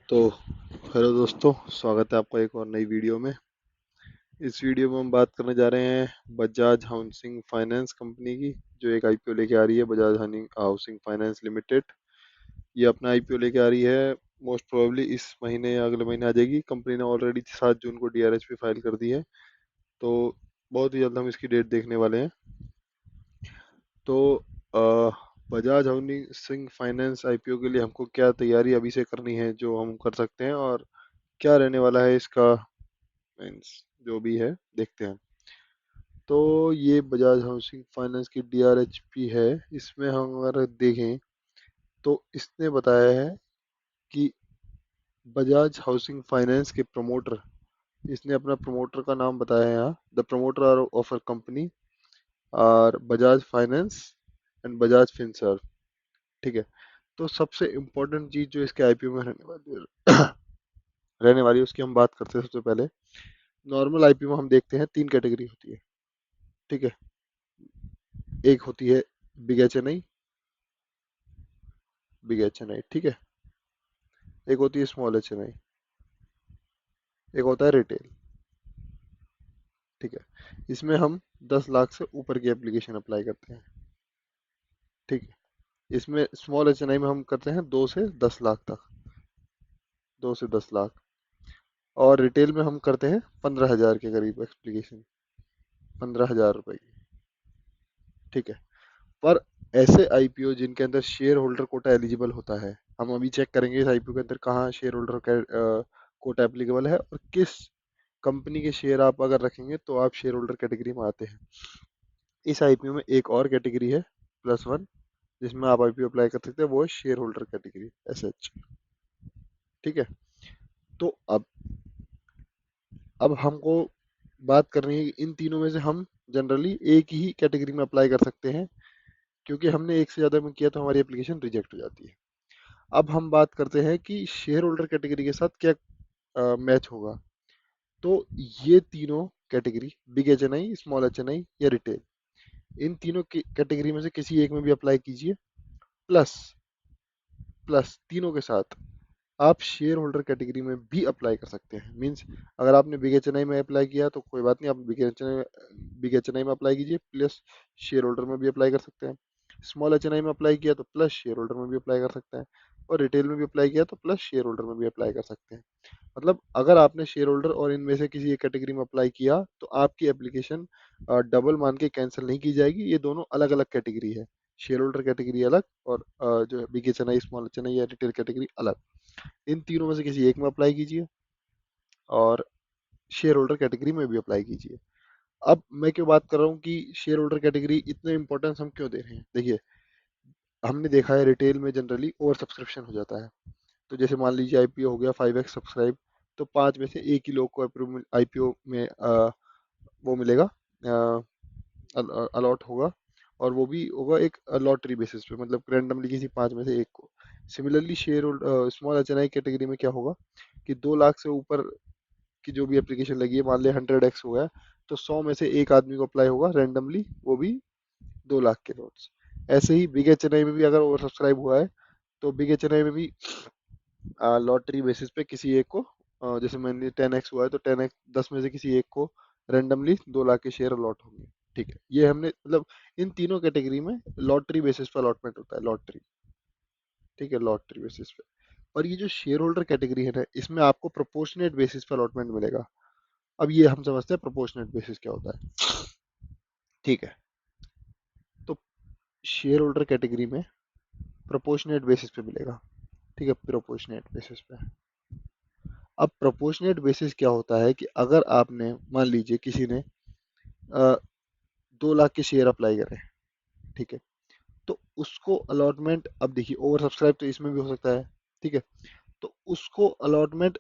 तो हेलो दोस्तों, स्वागत है आपका एक और नई वीडियो में। इस वीडियो में हम बात करने जा रहे हैं बजाज हाउसिंग फाइनेंस कंपनी की, जो एक आईपीओ लेके आ रही है, बजाज हाउसिंग फाइनेंस लिमिटेड। ये अपना आईपीओ लेके आ रही है। मोस्ट प्रोबेबली इस महीने या अगले महीने आ जाएगी। कंपनी ने ऑलरेडी 7 जून को डीआरएच भी फाइल कर दी है, तो बहुत ही जल्द हम इसकी डेट देखने वाले हैं। तो अ, बजाज हाउसिंग फाइनेंस आईपीओ के लिए हमको क्या तैयारी अभी से करनी है जो हम कर सकते हैं, और क्या रहने वाला है इसका मीन्स जो भी है, देखते हैं। तो ये बजाज हाउसिंग फाइनेंस की डीआरएचपी है। इसमें हम अगर देखें तो इसने बताया है कि बजाज हाउसिंग फाइनेंस के प्रमोटर, इसने अपना प्रमोटर का नाम बताया है यहाँ। The promoter of a company और बजाज फाइनेंस एंड बजाज फिनसर्व। ठीक है। तो सबसे इम्पोर्टेंट चीज जो इसके आईपीओ में रहने वाली है उसकी हम बात करते हैं। सबसे पहले नॉर्मल आईपीओ में हम देखते हैं 3 कैटेगरी होती है। ठीक है। एक होती है बिग एच एन आई, बिग एच एन आई, ठीक है। एक होती है स्मॉल एच एन आई, एक होता है रिटेल। ठीक है। इसमें हम 10 लाख से ऊपर की एप्लीकेशन अप्लाई करते हैं। ठीक है। इसमें स्मॉल एच एन आई में हम करते हैं 2 से 10 लाख तक, 2 से 10 लाख। और रिटेल में हम करते हैं 15 हजार के करीब एप्लीकेशन, 15 हजार रुपए की। ठीक है। पर ऐसे आईपीओ जिनके अंदर शेयर होल्डर कोटा एलिजिबल होता है, हम अभी चेक करेंगे इस आईपीओ के अंदर कहाँ शेयर होल्डर कोटा एप्लीकेबल है, और किस कंपनी के शेयर आप अगर रखेंगे तो आप शेयर होल्डर कैटेगरी में आते हैं। इस आईपीओ में एक और कैटेगरी है, +1, जिसमें आप आईपीओ अप्लाई कर सकते हैं, वो है शेयर होल्डर कैटेगरी, एसएच। ठीक है। तो अब हमको बात करनी है कि इन तीनों में से हम जनरली एक ही कैटेगरी में अप्लाई कर सकते हैं, क्योंकि हमने एक से ज़्यादा में किया तो हमारी एप्लीकेशन रिजेक्ट हो जाती है। अब हम बात करते हैं कि शेयर होल्डर कैटेगरी के साथ क्या मैच होगा। तो ये तीनों category, big H N I, small H N I या रिटेल, इन तीनों कैटेगरी में से किसी एक में भी अप्लाई कीजिए। प्लस प्लस तीनों के साथ आप शेयर होल्डर कैटेगरी में भी अप्लाई कर सकते हैं। मींस अगर आपने बिग एच एन आई में अप्लाई किया तो कोई बात नहीं, आप बिग एच एन आई में अप्लाई कीजिए, प्लस शेयर होल्डर में भी अप्लाई कर सकते हैं। स्मॉल एच एन आई में अप्लाई किया तो प्लस शेयर होल्डर में भी अप्लाई कर सकते हैं। और रिटेल में भी अप्लाई किया तो प्लस शेयर होल्डर में भी अप्लाई कर सकते हैं। मतलब अगर आपने शेयर होल्डर और इनमें से किसी एक कैटेगरी में अप्लाई किया तो आपकी एप्लीकेशन डबल मान के कैंसिल नहीं की जाएगी। ये दोनों अलग अलग कैटेगरी है। शेयर होल्डर कैटेगरी अलग, और जो big H N I, small H N I या रिटेल कैटेगरी अलग। इन तीनों में से किसी एक में अप्लाई कीजिए, और शेयर होल्डर कैटेगरी में भी अप्लाई कीजिए। अब मैं क्यों बात कर रहा हूँ कि शेयर होल्डर कैटेगरी इतने इंपॉर्टेंस हम क्यों दे रहे हैं। देखिए, हमने देखा है रिटेल में जनरली ओवर सब्सक्रिप्शन हो जाता है। तो जैसे मान लीजिए आईपीओ हो गया 5x सब्सक्राइब, तो 5 में से एक ही लोग को आईपीओ में वो मिलेगा, अलॉट होगा। और वो भी होगा एक लॉटरी बेसिस पे, मतलब रैंडमली किसी 5 में से एक को। Similarly share small H N I category में क्या होगा कि 2 लाख से ऊपर की जो भी एप्लीकेशन लगी है, मान लिया 100x हो गया, तो 100 में से एक आदमी को अप्लाई होगा रैंडमली, वो भी 2 लाख के नोट्स। ऐसे ही बिग एच एन आई में भी अगर ओवर सब्सक्राइब हुआ है तो बिग एच एन आई में भी लॉटरी बेसिस पे किसी एक को, जैसे मैंने 10x हुआ है तो 10x 10 में से किसी एक को रैंडमली 2 लाख के शेयर अलॉट होंगे। ठीक है। ये हमने मतलब इन तीनों कैटेगरी में लॉटरी बेसिस पे अलॉटमेंट होता है, लॉटरी। ठीक है, लॉटरी बेसिस पे। और ये जो शेयर होल्डर कैटेगरी है ना, इसमें आपको प्रोपोर्शनेट बेसिस पे अलॉटमेंट मिलेगा। अब ये हम समझते हैं प्रोपोर्शनेट बेसिस क्या होता है। ठीक है। तो शेयर होल्डर कैटेगरी में प्रोपोर्शनेट बेसिस पे मिलेगा। ठीक है, प्रोपोर्शनेट बेसिस पे। अब प्रोपोर्शनेट बेसिस क्या होता है कि अगर आपने मान लीजिए किसी ने 2 लाख के शेयर अप्लाई करे, ठीक है, तो उसको अलॉटमेंट, अब देखिए ओवर सब्सक्राइब तो इसमें भी हो सकता है। ठीक है। तो उसको अलॉटमेंट,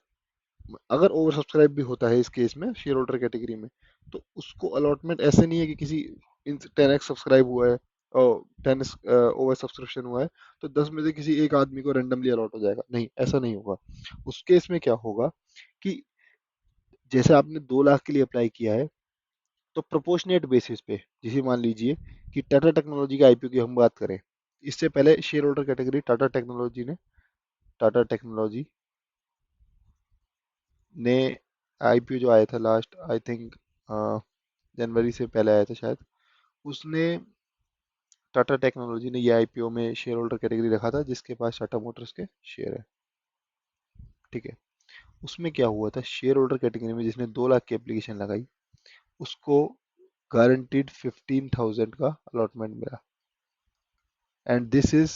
अगर ओवर सब्सक्राइब भी होता है इस केस में शेयर होल्डर कैटेगरी में, तो उसको अलॉटमेंट ऐसे नहीं है कि किसी 10x सब्सक्राइब हुआ है और 10x ओवर सब्सक्रिप्शन हुआ है तो 10 में से किसी एक आदमी को रैंडमली अलॉट हो जाएगा। नहीं, ऐसा नहीं होगा। उस केस में क्या होगा कि जैसे आपने 2 लाख के लिए अप्लाई किया है, तो प्रोपोर्शनेट बेसिस पे, जैसे मान लीजिए कि टाटा टेक्नोलॉजी के आईपीओ की हम बात करें, इससे पहले share holder category Tata technology ने, टाटा टेक्नोलॉजी ने आईपीओ जो आया था लास्ट, आई थिंक जनवरी से पहले आया था शायद, उसने टाटा टेक्नोलॉजी ने ये आईपीओ में शेयर होल्डर कैटेगरी रखा था जिसके पास टाटा मोटर्स के शेयर है। ठीक है। उसमें क्या हुआ था, शेयर होल्डर कैटेगरी में जिसने 2 लाख की एप्लीकेशन लगाई उसको गारंटीड 15,000 का अलॉटमेंट मिला। And this is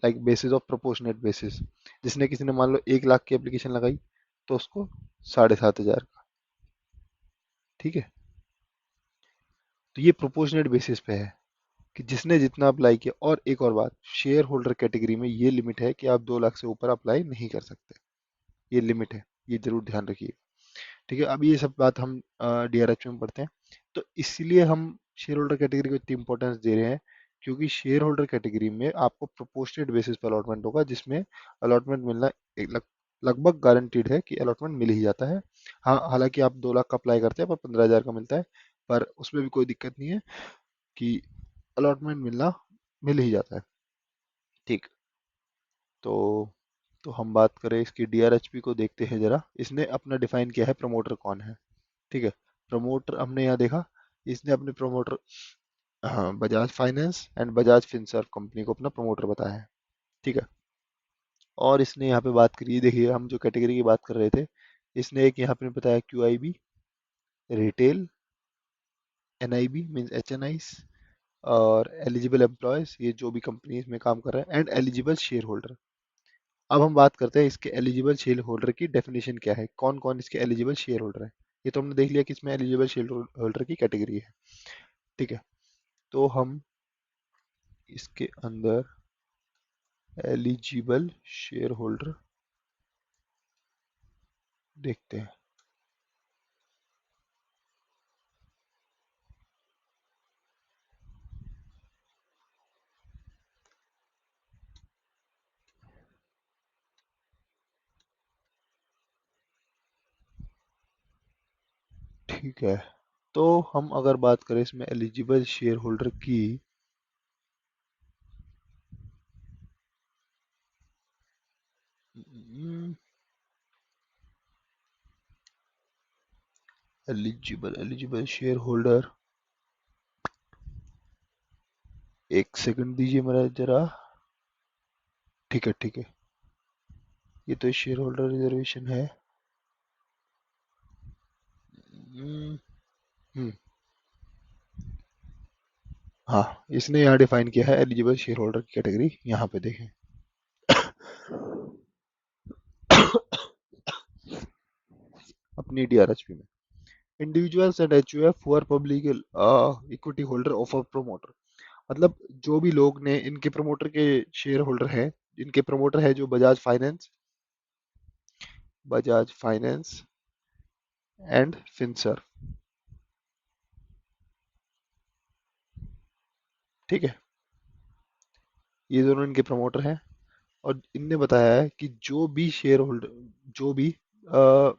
like basis of proportionate basis. जिसने किसी ने मान लो 1 लाख की एप्लीकेशन लगाई तो उसको 7,500 का। ठीक है। तो ये प्रोपोर्शनेट बेसिस पे है कि जिसने जितना अप्लाई किया। और एक और बात, शेयर होल्डर कैटेगरी में ये लिमिट है कि आप 2 लाख से ऊपर अप्लाई नहीं कर सकते। ये लिमिट है, ये जरूर ध्यान रखिए। ठीक है। अब ये सब बात हम डीआरएच में पढ़ते हैं। तो इसलिए हम शेयर होल्डर कैटेगरी को इतनी इंपॉर्टेंस दे रहे हैं क्योंकि शेयर होल्डर कैटेगरी में आपको प्रोपोर्शनेट बेसिस पर अलॉटमेंट होगा, जिसमें अलॉटमेंट मिलना लगभग गारंटीड है कि अलॉटमेंट मिल ही जाता है। हाँ, हालांकि आप 2 लाख का अप्लाई करते हैं पर 15,000 का मिलता है, पर उसमें भी कोई दिक्कत नहीं है कि अलॉटमेंट मिलना मिल ही जाता है। ठीक। तो हम बात करें इसकी डीआरएचपी को, देखते हैं जरा इसने अपना डिफाइन किया है प्रमोटर कौन है। ठीक है। प्रमोटर हमने यहाँ देखा, इसने अपने प्रमोटर, हाँ, Bajaj finance and Bajaj Finserv company को अपना प्रमोटर बताया है। ठीक है। और इसने यहाँ पे बात करी, देखिए हम जो कैटेगरी की बात कर रहे थे, इसने एक यहाँ पे बताया QIB, retail, NIB means HNIs, और एलिजिबल एम्प्लॉयज, ये जो भी कंपनी इसमें काम कर रहा है, एंड एलिजिबल शेयर होल्डर। अब हम बात करते हैं इसके एलिजिबल शेयर होल्डर की डेफिनेशन क्या है, कौन कौन इसके एलिजिबल शेयर होल्डर है। ये तो हमने देख लिया कि इसमें एलिजिबल शेयर होल्डर की कैटेगरी है। ठीक है। तो हम इसके अंदर एलिजिबल शेयर होल्डर देखते हैं। ठीक है। तो हम अगर बात करें इसमें एलिजिबल शेयर होल्डर की, एलिजिबल शेयर होल्डर, एक सेकंड दीजिए मेरा जरा। ठीक है, ठीक है। ये तो शेयर होल्डर रिजर्वेशन है। हम्म, हम्म, हाँ, इसने यहाँ डिफाइन किया है एलिजिबल शेयर होल्डर की कैटेगरी, यहाँ पे देखें। अपनी डीआरएचपी में, individuals and HUF who are public equity holder of a promoter. मतलब जो भी लोग ने इनके प्रमोटर के शेयर होल्डर हैं, इनके प्रमोटर है जो बजाज फाइनेंस एंड फिनसर्व। ठीक है। ये दोनों इनके प्रमोटर हैं। और इनने बताया है कि जो भी शेयर होल्डर, जो भी अ,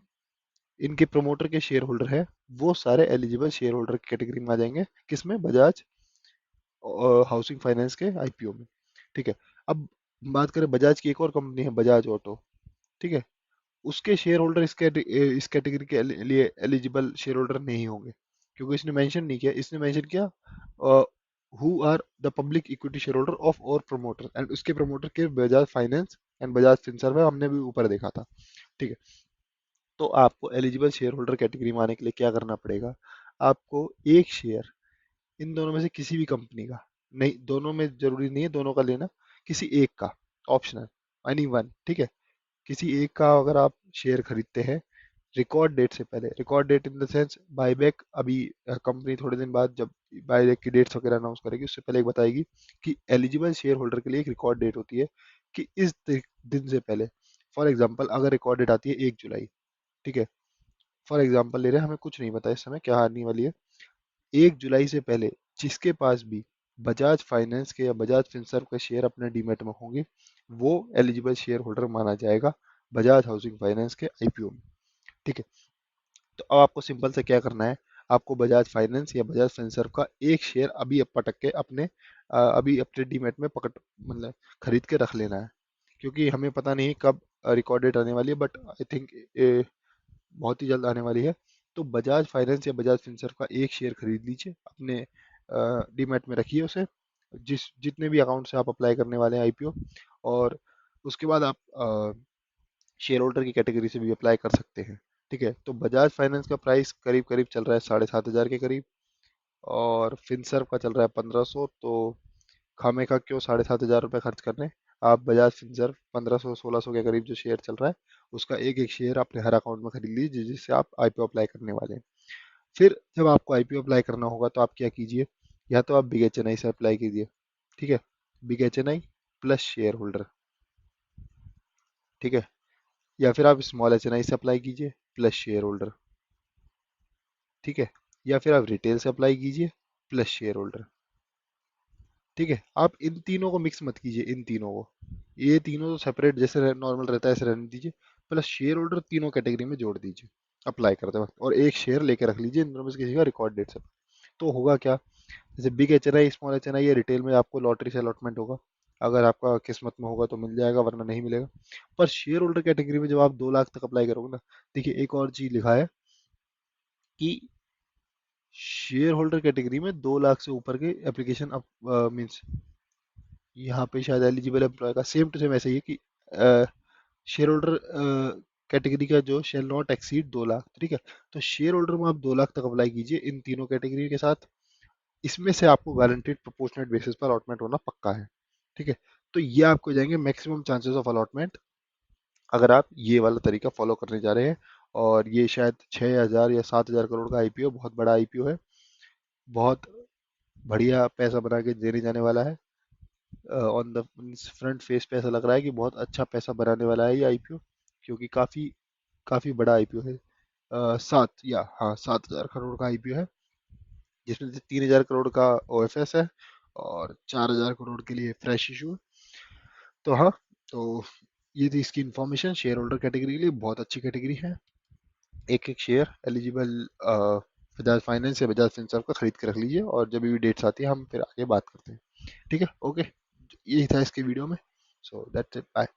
इनके प्रमोटर के शेयर होल्डर है, वो सारे एलिजिबल शेयर होल्डर की कैटेगरी में आ जाएंगे। किसमें? बजाज हाउसिंग फाइनेंस के आईपीओ में। ठीक है। अब बात करें बजाज की, एक और कंपनी है बजाज ऑटो। ठीक है। उसके शेयर होल्डर इस कैटेगरी के लिए एलिजिबल शेयर होल्डर नहीं होंगे, क्योंकि इसने मेंशन नहीं किया। इसने मेंशन किया who are the public equity share holder of और प्रमोटर, एंड उसके प्रमोटर के बजाज फाइनेंस एंड बजाज फिनसर्व है, हमने भी ऊपर देखा था। ठीक है। तो आपको एलिजिबल शेयर होल्डर कैटेगरी में आने के लिए क्या करना पड़ेगा? आपको एक शेयर इन दोनों में से किसी भी कंपनी का, नहीं, दोनों में जरूरी नहीं है दोनों का लेना, किसी एक का, ऑप्शनल, एनी वन। ठीक है। किसी एक का अगर आप शेयर खरीदते हैं रिकॉर्ड डेट से पहले, record date in the sense buyback, अभी कंपनी थोड़े दिन बाद जब बायबैक की डेट्स वगैरह अनाउंस करेगी उससे पहले एक बताएगी कि एलिजिबल शेयर होल्डर के लिए एक रिकॉर्ड डेट होती है कि इस दिन से पहले। फॉर एग्जांपल अगर रिकॉर्ड डेट आती है 1 जुलाई, ठीक है, फॉर एग्जांपल ले रहे हैं, हमें कुछ नहीं पता इस समय क्या आने वाली है, 1 जुलाई से पहले जिसके पास भी बजाज फाइनेंस के या बजाज फिनसर्व के शेयर अपने डीमेट में होंगे वो एलिजिबल शेयर होल्डर माना जाएगा बजाज हाउसिंग फाइनेंस के आईपीओ में। ठीक है। तो अब आपको सिंपल से क्या करना है, आपको बजाज फाइनेंस या बजाज फिनसर्व का एक शेयर अभी पटक के अपने अभी अपने डीमेट में पकड़, मतलब खरीद के रख लेना है, क्योंकि हमें पता नहीं कब रिकॉर्ड डेट आने वाली है, बट आई थिंक बहुत ही जल्द आने वाली है। तो बजाज फाइनेंस या बजाज फिनसर्व का एक शेयर खरीद लीजिए, अपने डीमैट में रखिए उसे, जितने भी अकाउंट से आप अप्लाई करने वाले हैं आईपीओ। और उसके बाद आप शेयर होल्डर की कैटेगरी से भी अप्लाई कर सकते हैं। ठीक है, तो बजाज फाइनेंस का प्राइस करीब करीब चल रहा है 7,500 के करीब, और फिनसर्व का चल रहा है 1500। तो खामे का क्यों 7,500 रुपये खर्च करने, आप बजाज फिनसर्व 1500 1600 के करीब जो शेयर चल रहा है उसका एक एक शेयर अपने हर अकाउंट में खरीद लीजिए, जिससे आप आईपीओ अप्लाई करने वाले हैं। फिर जब आपको आईपीओ अप्लाई करना होगा तो आप क्या कीजिए, या तो आप बिग एच एन आई से अप्लाई कीजिए। ठीक है, बिग एच एन आई प्लस शेयर होल्डर। ठीक है, या फिर आप स्मॉल एच एन आई से अप्लाई कीजिए प्लस शेयर होल्डर। ठीक है, या फिर आप रिटेल से अप्लाई कीजिए प्लस शेयर होल्डर। ठीक है, आप इन तीनों को मिक्स मत कीजिए, इन तीनों को, ये तीनों तो सेपरेट जैसे नॉर्मल रहता है ऐसे रहने दीजिए, प्लस शेयर होल्डर तीनों कैटेगरी में जोड़ दीजिए अप्लाई करते वक्त, और एक शेयर लेके रख लीजिए इन दोनों में से किसी का रिकॉर्ड डेट से। तो होगा क्या, जैसे big H N I small H N I या रिटेल में आपको लॉटरी से अलॉटमेंट होगा, अगर आपका किस्मत में होगा तो मिल जाएगा, वरना नहीं मिलेगा। पर शेयर होल्डर कैटेगरी में जब आप 2 लाख तक अप्लाई करोगे ना, देखिए एक और चीज लिखा है कि शेयर होल्डर कैटेगरी में 2 लाख से ऊपर के एप्लीकेशन अब मीन्स यहाँ पे शायद एलिजिबल एम्प्लॉय का सेम टू सेम ऐसा ही है कि शेयर होल्डर कैटेगरी का जो शेल नॉट एक्सीड 2 लाख। ठीक है, तो शेयर होल्डर में आप 2 लाख तक अप्लाई कीजिए इन तीनों कैटेगरी के साथ, इसमें से आपको गारंटेड प्रोपोर्शनेट बेसिस पर अलॉटमेंट होना पक्का है। ठीक है, तो ये आपको हो जाएंगे मैक्सिमम चांसेस ऑफ अलॉटमेंट, अगर आप ये वाला तरीका फॉलो करने जा रहे हैं। और ये शायद 6,000 या 7,000 करोड़ का आईपीओ, बहुत बड़ा आईपीओ है, बहुत बढ़िया पैसा बना के देने जाने वाला है। ऑन द फ्रंट फेस पे ऐसा लग रहा है कि बहुत अच्छा पैसा बनाने वाला है ये आईपीओ, क्योंकि काफी काफी बड़ा आईपीओ है। 7,000 करोड़ का आईपीओ है, जिसमें से 3,000 करोड़ का ओएफएस है और 4,000 करोड़ के लिए फ्रेश इशू है। तो हाँ, तो ये थी इसकी इन्फॉर्मेशन। शेयर होल्डर कैटेगरी के लिए बहुत अच्छी कैटेगरी है, एक एक शेयर एलिजिबल बजाज फाइनेंस या बजाज फिनसर्व का खरीद के रख लीजिए, और जब भी डेट्स आती है हम फिर आगे बात करते हैं। ठीक है, ओके, यही था इसके वीडियो में। So that's it, bye.